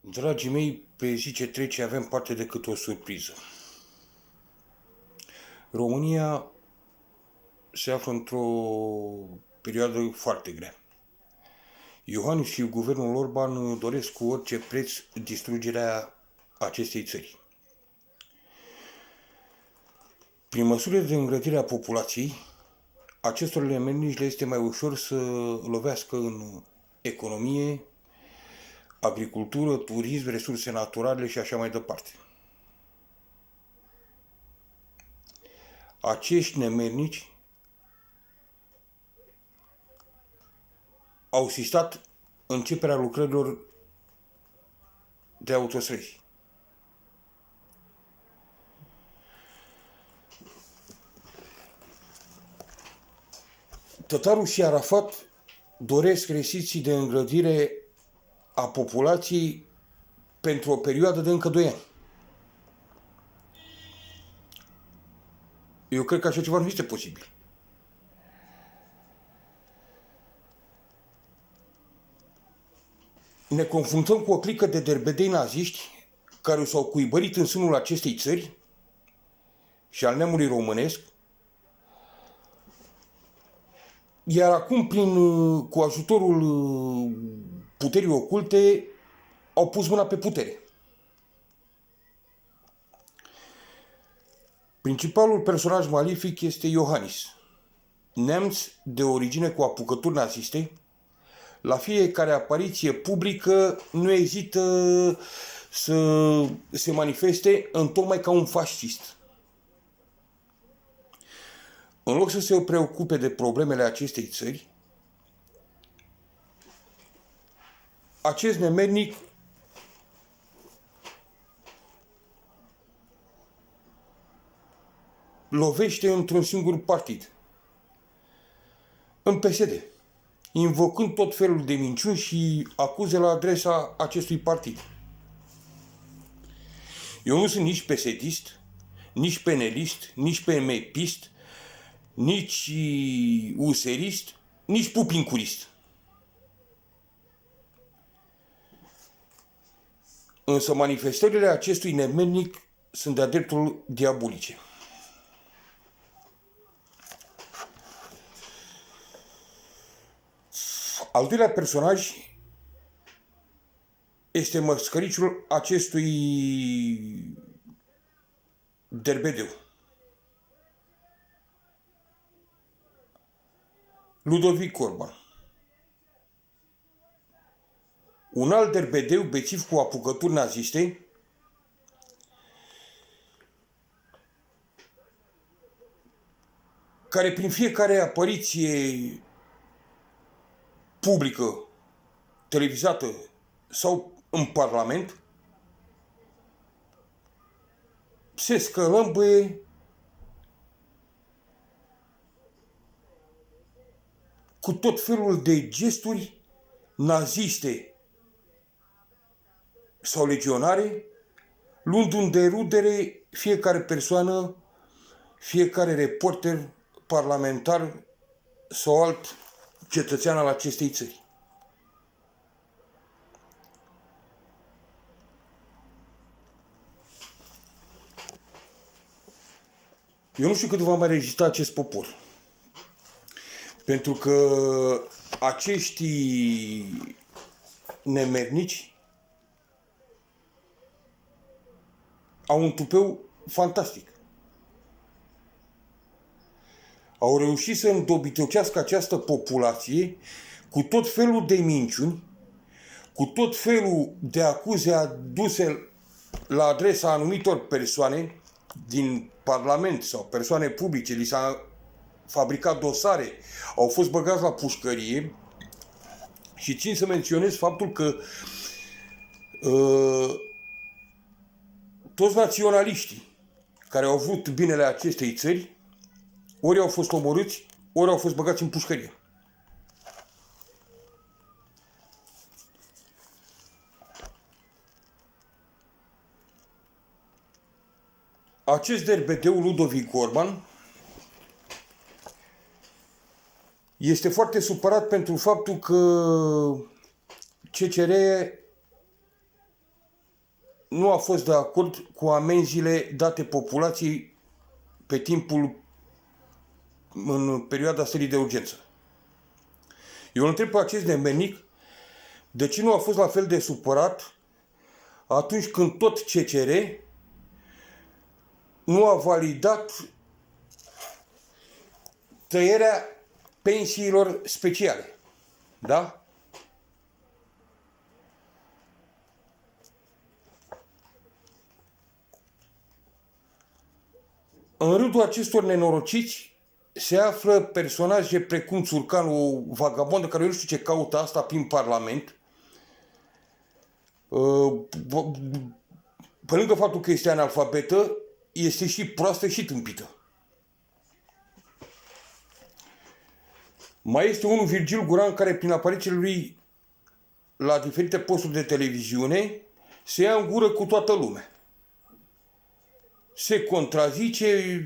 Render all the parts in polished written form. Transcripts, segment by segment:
Dragii mei, pe zi ce trece avem parte de câte o surpriză. România se află într-o perioadă foarte grea. Iohannis și guvernul Orban doresc cu orice preț distrugerea acestei țări. Prin măsurile de îngrădire a populației, acestor elemente le este mai ușor să lovească în economie, agricultură, turism, resurse naturale și așa mai departe. Acești nemernici au sistat începerea lucrărilor de autostrăzi. Tătarul și Arafat doresc restricții de îngrădire a populației pentru o perioadă de încă 2 ani. Eu cred că așa ceva nu este posibil. Ne confruntăm cu o clică de derbedei naziști care s-au cuibărit în sânul acestei țări și al neamului românesc, iar acum, cu ajutorul puterii oculte, au pus mâna pe putere. Principalul personaj malefic este Iohannis, neamț de origine cu apucături naziste. La fiecare apariție publică nu ezită să se manifeste întocmai ca un fascist. În loc să se preocupe de problemele acestei țări, acest nemernic lovește într-un singur partid, în PSD, invocând tot felul de minciuni și acuze la adresa acestui partid. Eu nu sunt nici PSD-ist, nici penelist, nici PMP-ist, nici userist, nici pupincurist. Însă manifestările acestui nemernic sunt de-a dreptul diabolice. Al doilea personaj este măscăriciul acestui derbedeu, Ludovic Orban. Un alt derbedeu bețiv cu apucături naziste, care prin fiecare apariție publică, televizată sau în Parlament, se scălămbăie cu tot felul de gesturi naziste sau legionare, luând în derudere fiecare persoană, fiecare reporter, parlamentar sau alt cetățean al acestei țări. Eu nu știu cât va mai rezista acest popor. Pentru că acești nemernici au un tupeu fantastic. Au reușit să îndobitocească această populație cu tot felul de minciuni, cu tot felul de acuze aduse la adresa anumitor persoane din Parlament sau persoane publice. Li s-a fabricat dosare, au fost băgați la pușcărie și țin să menționez faptul că toți naționaliștii care au vrut binele acestei țări ori au fost omorâți, ori au fost băgați în pușcărie. Acest derbedeu Ludovic Orban este foarte supărat pentru faptul că CCR nu a fost de acord cu amenziile date populației pe timpul, în perioada stării de urgență. Eu îl întreb pe acest nemernic de ce nu a fost la fel de supărat atunci când tot CCR nu a validat tăierea pensiilor speciale. Da? În rândul acestor nenorociți se află personaje precum Țurcan, o vagabondă care eu nu știu ce caută asta prin Parlament. Pe lângă faptul că este analfabetă, este și proastă și tâmpită. Mai este unul, Virgil Guran, care prin aparițiile lui la diferite posturi de televiziune se ia în gură cu toată lumea. Se contrazice,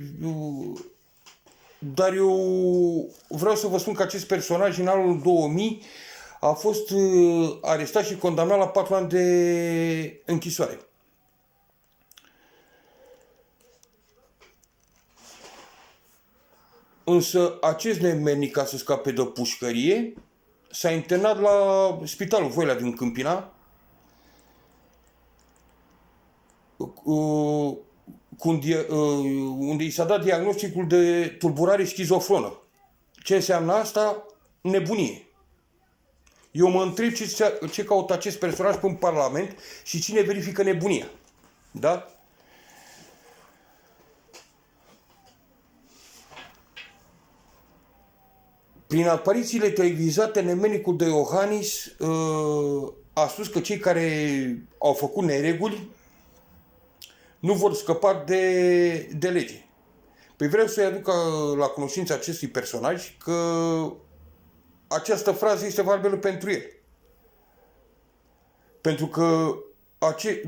dar eu vreau să vă spun că acest personaj în anul 2000 a fost arestat și condamnat la 4 ani de închisoare. Însă acest nemernic, ca să scape de pușcărie, s-a internat la spitalul Voilea din Câmpina, unde i s-a dat diagnosticul de tulburare schizofrenă. Ce înseamnă asta? Nebunie. Eu mă întreb ce caută acest personaj în Parlament și cine verifică nebunia. Da? Prin aparițiile televizate, nemernicul de Iohannis a spus că cei care au făcut nereguli nu vor scăpa de lege. Păi vreau să-i aduc la cunoștință acestui personaj că această frază este valabilă pentru el. Pentru că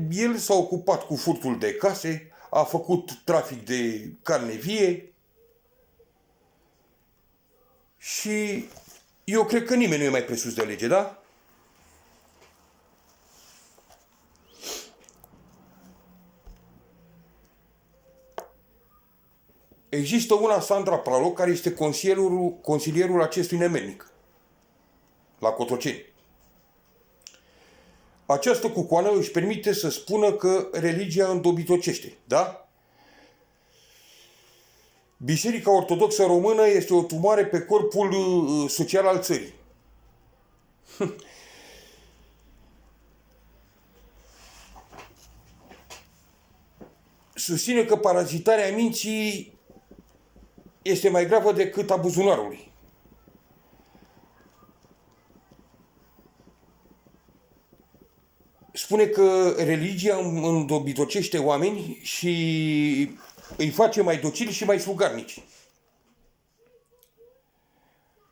el s-a ocupat cu furtul de case, a făcut trafic de carne vie și eu cred că nimeni nu e mai presus de lege, da? Există una, Sandra Praloc, care este consilierul acestui nemernic la Cotroceni. Această cucoană își permite să spună că religia îndobitocește, da? Biserica Ortodoxă Română este o tumoare pe corpul social al țării. Susține că parazitarea minții este mai gravă decât a buzunarului. Spune că religia îndobitocește oameni și îi face mai docili și mai slugarnici.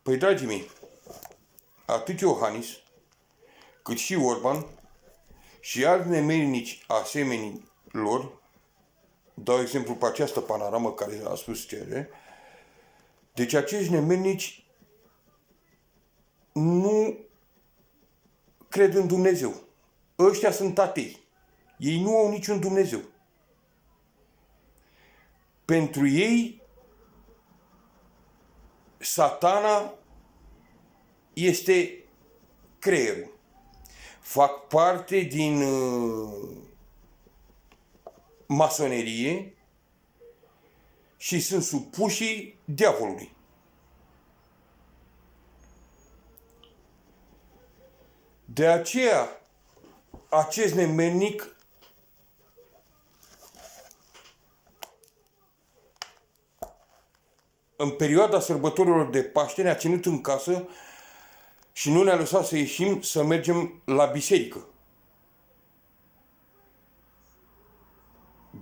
Păi, dragii mei, atât Iohannis, cât și Orban și alți nemernici asemenii lor, dau exemplu pe această panoramă care a spus cere, deci acești nemernici nu cred în Dumnezeu. Ăștia sunt atei. Ei nu au niciun Dumnezeu. Pentru ei, Satana este creierul. Fac parte din masonerie și sunt supuși diavolului. De aceea, acest nemernic în perioada sărbătorilor de Paște ne-a ținut în casă și nu ne-a lăsat să ieșim să mergem la biserică.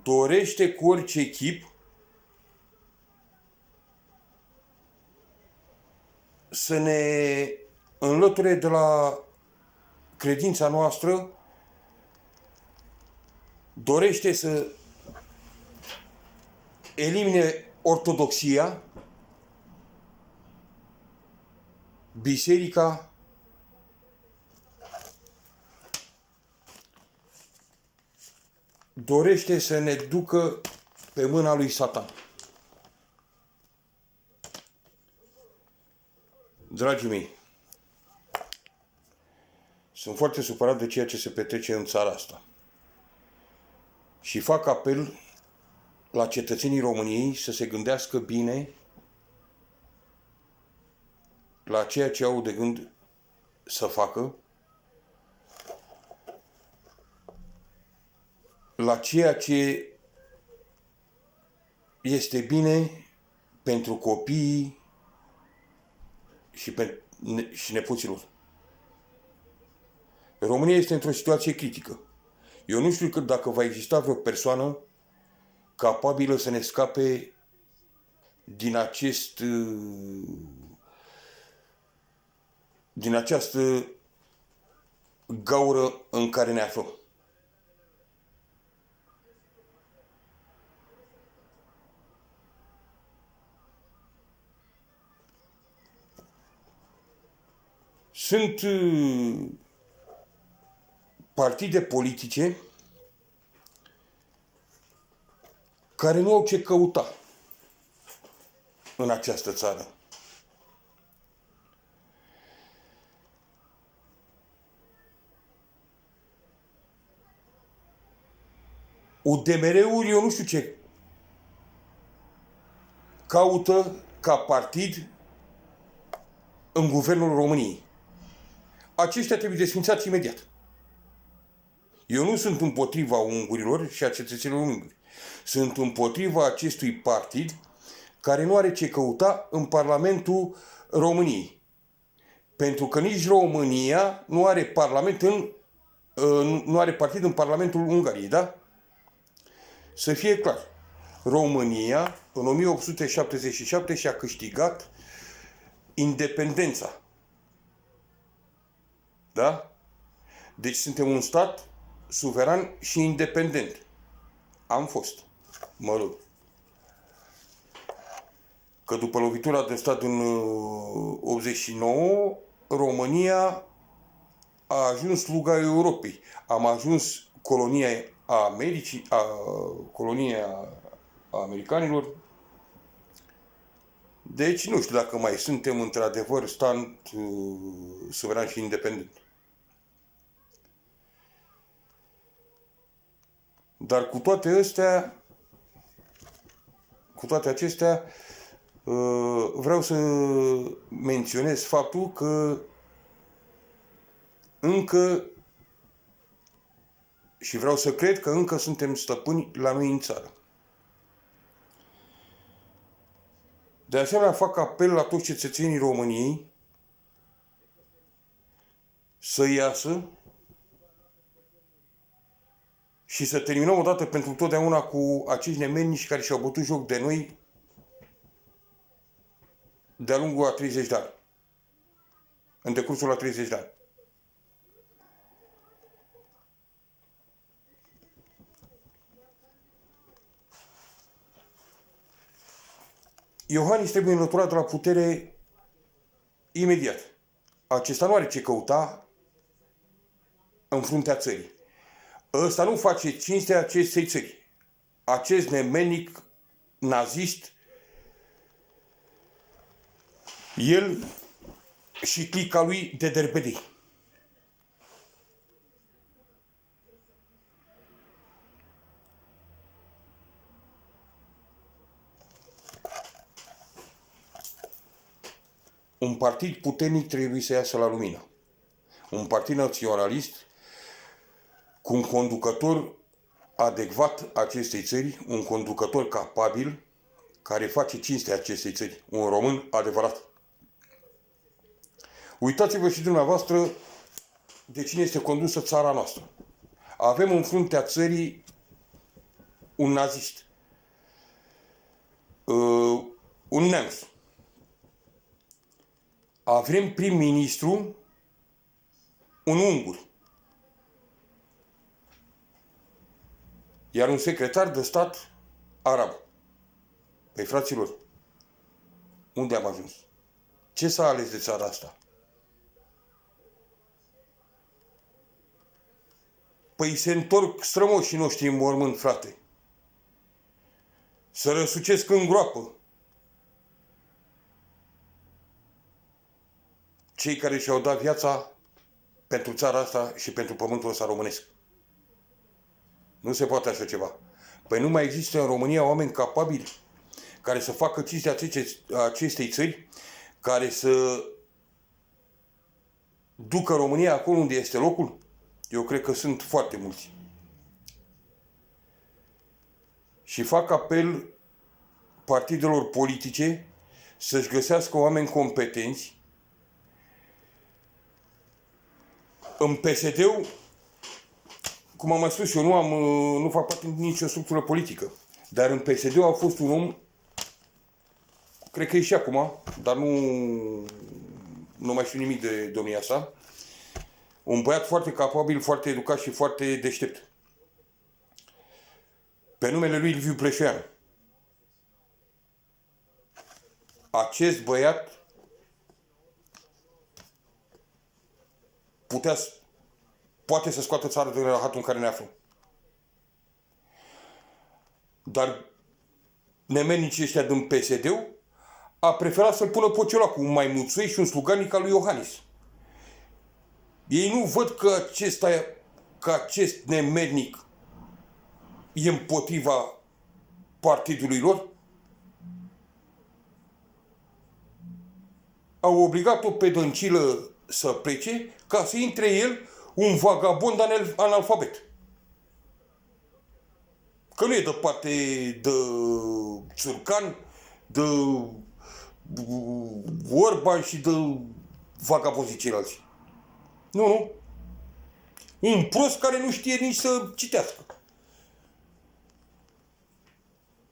Dorește cu orice chip să ne înlăture de la credința noastră, dorește să elimine ortodoxia, biserica, dorește să ne ducă pe mâna lui Satan. Dragii mei, sunt foarte supărat de ceea ce se petrece în țara asta. Și fac apel la cetățenii României să se gândească bine la ceea ce au de gând să facă, la ceea ce este bine pentru copiii și nepoților. România este într-o situație critică. Eu nu știu dacă va exista vreo persoană capabilă să ne scape din această gaură în care ne aflăm. Sunt partide politice care nu au ce căuta în această țară. UDMR-ul, eu nu știu ce caută ca partid în guvernul României. Aceștia trebuie desfințați imediat. Eu nu sunt împotriva ungurilor și a cetățenilor unguri. Sunt împotriva acestui partid care nu are ce căuta în Parlamentul României. Pentru că nici România nu are partid în Parlamentul Ungariei, da? Să fie clar. România, în 1877, și-a câștigat independența. Da? Deci suntem un stat suveran și independent. Am fost. Mă rog. Că după lovitura de stat în 89, România a ajuns sluga Europei. Am ajuns colonia Americii, colonia americanilor. Deci nu știu dacă mai suntem într-adevăr stat suveran și independent. Dar cu toate acestea, vreau să menționez faptul că și vreau să cred că încă suntem stăpâni la noi în țară. De asemenea, fac apel la toți cetățenii României să iasă și să terminăm odată pentru totdeauna cu acești nemernici care și-au bătut joc de noi de-a lungul a 30 de ani. În decursul la 30 de ani. Iohannis trebuie înlăturat de la putere imediat. Acesta nu are ce căuta în fruntea țării. Ăsta nu face cinstea acestei țări. Acest nemernic nazist, el și clica lui de derbedei. Un partid puternic trebuie să iasă la lumină. Un partid naționalist cu un conducător adecvat acestei țări, un conducător capabil, care face cinstea acestei țări, un român adevărat. Uitați-vă și dumneavoastră de cine este condusă țara noastră. Avem în fruntea țării un nazist, un neamț. Avem prim-ministru un ungur. Iar un secretar de stat arab. Păi, fraților, unde am ajuns? Ce s-a ales de țara asta? Păi se întorc strămoșii noștri în mormânt, frate. Să răsucesc în groapă cei care și-au dat viața pentru țara asta și pentru pământul ăsta românesc. Nu se poate așa ceva. Păi nu mai există în România oameni capabili care să facă cinstea acestei țări, care să ducă România acolo unde este locul? Eu cred că sunt foarte mulți. Și fac apel partidelor politice să-și găsească oameni competenți. În PSD-ul, cum am mai spus, eu nu fac parte din nicio structură politică. Dar în PSD-ul a fost un om, cred că e și acum, dar nu mai știu nimic de domnia sa, un băiat foarte capabil, foarte educat și foarte deștept. Pe numele lui Liviu Pleșoian. Acest băiat poate să scoată țara din rahatul în care ne aflăm. Dar nemenicii ăștia din PSD-ul a preferat să-l pună pe celălalt cu un maimuțoi și un sluganic al lui Iohannis. Ei nu văd că acest nemernic e împotriva partidului lor? Au obligat-o pe Dăncilă să plece ca să intre el, un vagabond analfabet. Că nu e de parte de Țurcan, de Orban și de vagabonzii ceilalți. Nu. Un prost care nu știe nici să citească.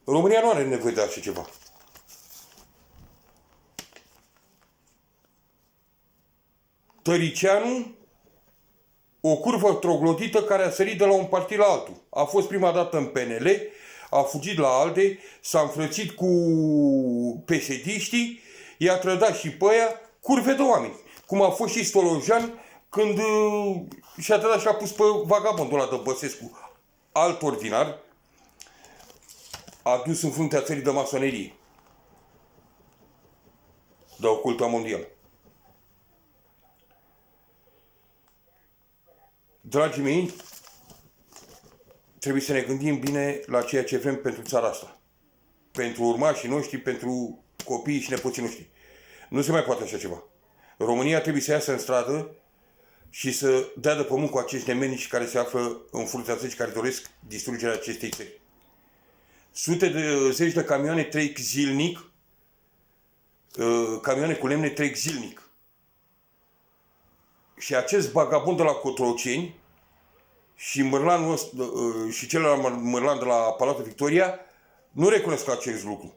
România nu are nevoie de așa ceva. Tăricianu, o curvă troglodită care a sărit de la un partid la altul. A fost prima dată în PNL, a fugit la ALDE, s-a înfrățit cu PSD-știi, i-a trădat și pe aia curve de oameni. Cum a fost și Stolojan când și-a trădat și a pus pe vagabondul ăla de Băsescu, alt ordinar, a dus în fruntea țării de masonerie, de oculta mondială. Dragii mei, trebuie să ne gândim bine la ceea ce vrem pentru țara asta. Pentru urmașii noștri, pentru copiii și nepoții noștri. Nu se mai poate așa ceva. România trebuie să iasă în stradă și să dea de pământ cu acești nemenici care se află în fruntea țării și care doresc distrugerea acestei țări. Zeci de camioane trec zilnic, camioane cu lemne trec zilnic. Și acest vagabond de la Cotroceni și Mărlanul și celălalt Mărlan de la Palatul Victoria nu recunosc acest lucru.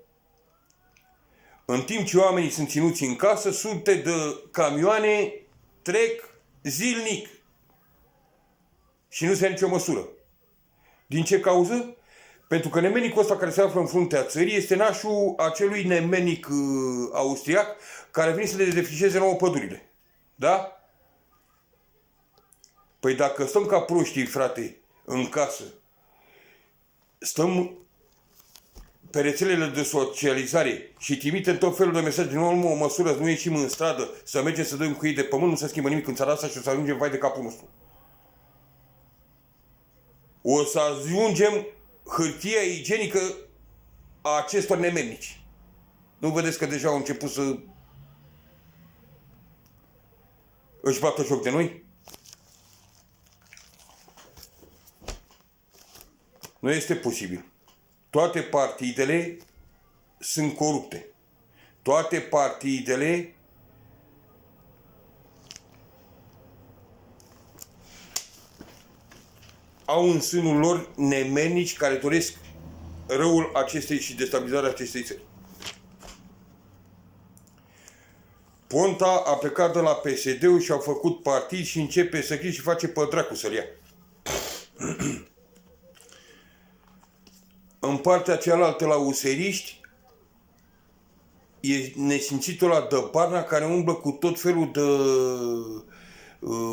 În timp ce oamenii sunt ținuți în casă, sute de camioane trec zilnic. Și nu se ia nicio măsură. Din ce cauză? Pentru că nemenicul ăsta care se află în fruntea țării este nașul acelui nemenic austriac care a venit să le defrișeze nouă pădurile. Da? Păi dacă stăm ca proștii, frate, în casă, stăm pe rețelele de socializare și trimitem tot felul de mesaje, din urmă o măsură, nu ieșim în stradă, să mergem să dăm cu ei de pământ, nu se schimbă nimic în țara asta și o să ajungem vai de capul nostru. O să ajungem hârtia igienică a acestor nemernici. Nu vedeți că deja au început să își bată joc de noi? Nu este posibil. Toate partidele sunt corupte. Toate partidele au în sânul lor nemernici care doresc răul acestei și destabilizarea acestei țări. Ponta a plecat de la PSD-ul și au făcut partid și începe să crie și face pe dracu să-l ia. În partea cealaltă, la useriști, e nesimțitul ăla de Barna care umblă cu tot felul de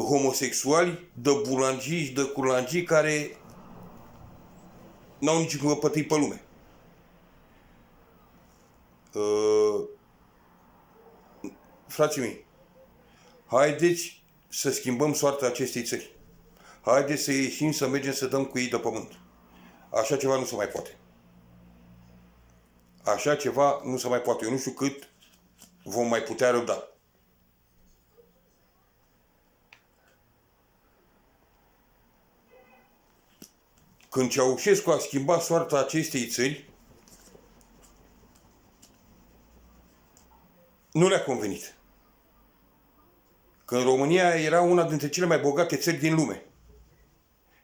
homosexuali, de bulangii și de curlangii care n-au nici pătăi pe lume. Frații mei, haideți să schimbăm soarta acestei țări. Haideți să ieșim, să mergem să dăm cu ei de pământ. Așa ceva nu se mai poate. Așa ceva nu se mai poate. Eu nu știu cât vom mai putea răbda. Când Ceaușescu a schimbat soarta acestei țări, nu le-a convenit. Când România era una dintre cele mai bogate țări din lume,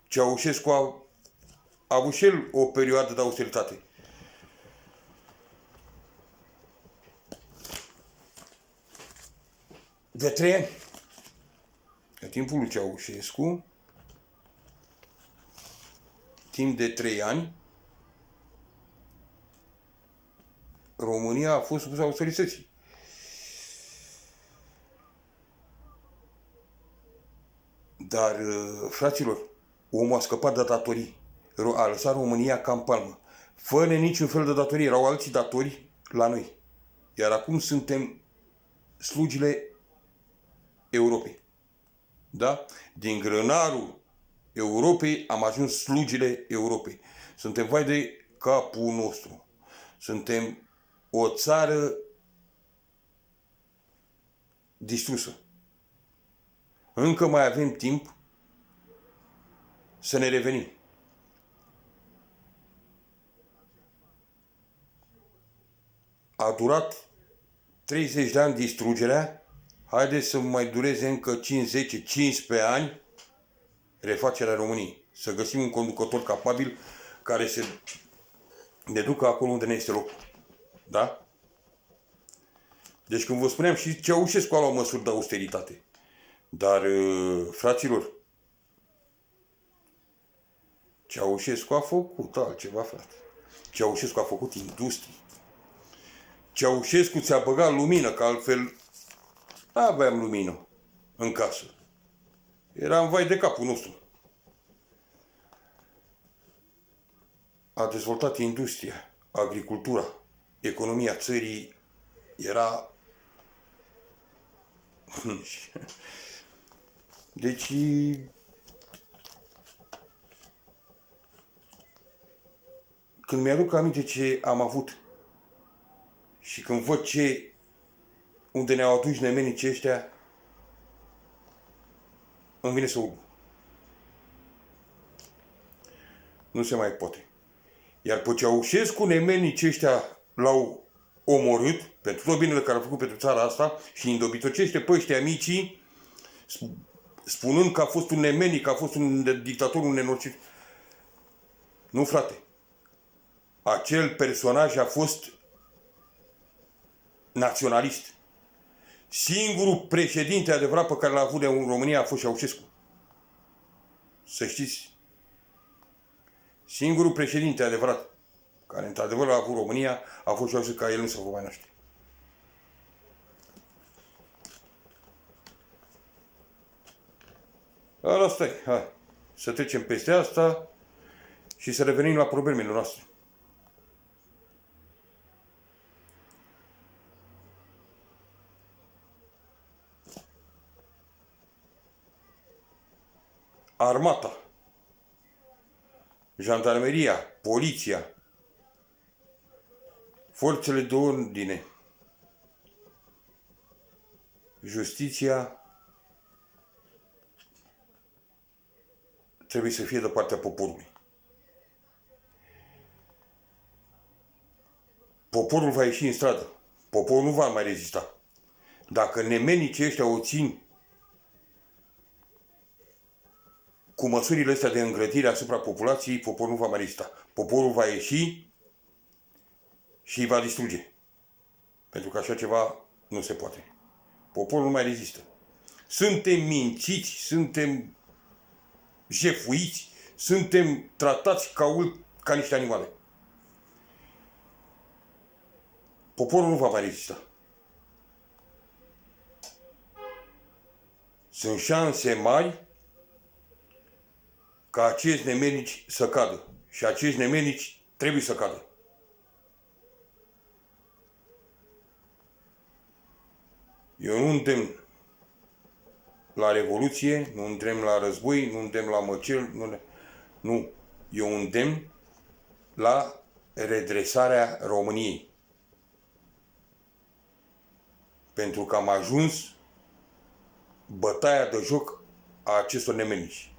Ceaușescu a avut și el o perioadă de austeritate. De 3 ani. În timpul lui Ceaușescu, timp de 3 ani, România a fost supusă austerității. Dar, fraților, omul a scăpat de datorii. A lăsat România ca în palmă. Fără niciun fel de datorii. Erau alții datori la noi. Iar acum suntem slugile Europei. Da? Din grânarul Europei am ajuns slugile Europei. Suntem vai de capul nostru. Suntem o țară distrusă. Încă mai avem timp să ne revenim. A durat 30 de ani distrugerea, haideți să mai dureze încă 5, 10, 15 ani refacerea României. Să găsim un conducător capabil care să ne ducă acolo unde ne este locul. Da? Deci când vă spuneam, și Ceaușescu a luat măsuri de austeritate. Dar, fraților, Ceaușescu a făcut altceva, frate. Ceaușescu a făcut industrie. Ceaușescu ți-a băgat lumină, că altfel nu aveam lumină în casă. Eram vai de capul nostru. A dezvoltat industria, agricultura, economia țării era... Deci... Când mi-aduc aminte ce am avut și când văd unde ne-au adus nemenicii ăștia, îmi vine să urmă. Nu se mai poate. Iar pe Ceaușescu, nemenicii ăștia l-au omorât pentru tot binele care a făcut pentru țara asta și îndobitocește pe ăștia micii, spunând că a fost un nemenic, că a fost un dictator, un nenorocit. Nu, frate. Acel personaj a fost naționalist. Singurul președinte adevărat pe care l-a avut în România a fost Ceaușescu. Să știți. Singurul președinte adevărat care într-adevăr a avut România a fost Ceaușescu, ca el nu se va mai naște. Asta e. Hai. Să trecem peste asta și să revenim la problemele noastre. Armata, jandarmeria, poliția, forțele de ordine, justiția trebuie să fie de partea poporului. Poporul va ieși în stradă. Poporul nu va mai rezista. Dacă nemenicii ăștia o țin cu măsurile astea de îngrădire asupra populației, poporul nu va mai rezista. Poporul va ieși și îi va distruge. Pentru că așa ceva nu se poate. Poporul nu mai rezistă. Suntem mințiți, suntem jefuiți, suntem tratați ca niște animale. Poporul nu va mai rezista. sunt șanse mari ca acești nemernici să cadă. Și acești nemernici trebuie să cadă. Eu nu îndemn la revoluție, nu îndemn la război, nu îndemn la măcel, nu. Eu îndemn la redresarea României. Pentru că am ajuns bătaia de joc a acestor nemernici.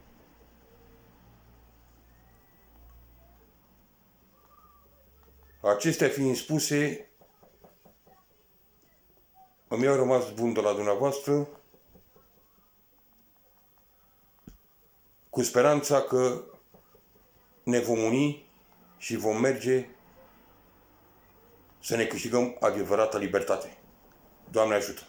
Acestea fiind spuse, îmi au rămas bun de la dumneavoastră, cu speranța că ne vom uni și vom merge să ne câștigăm adevărata libertate. Doamne ajută!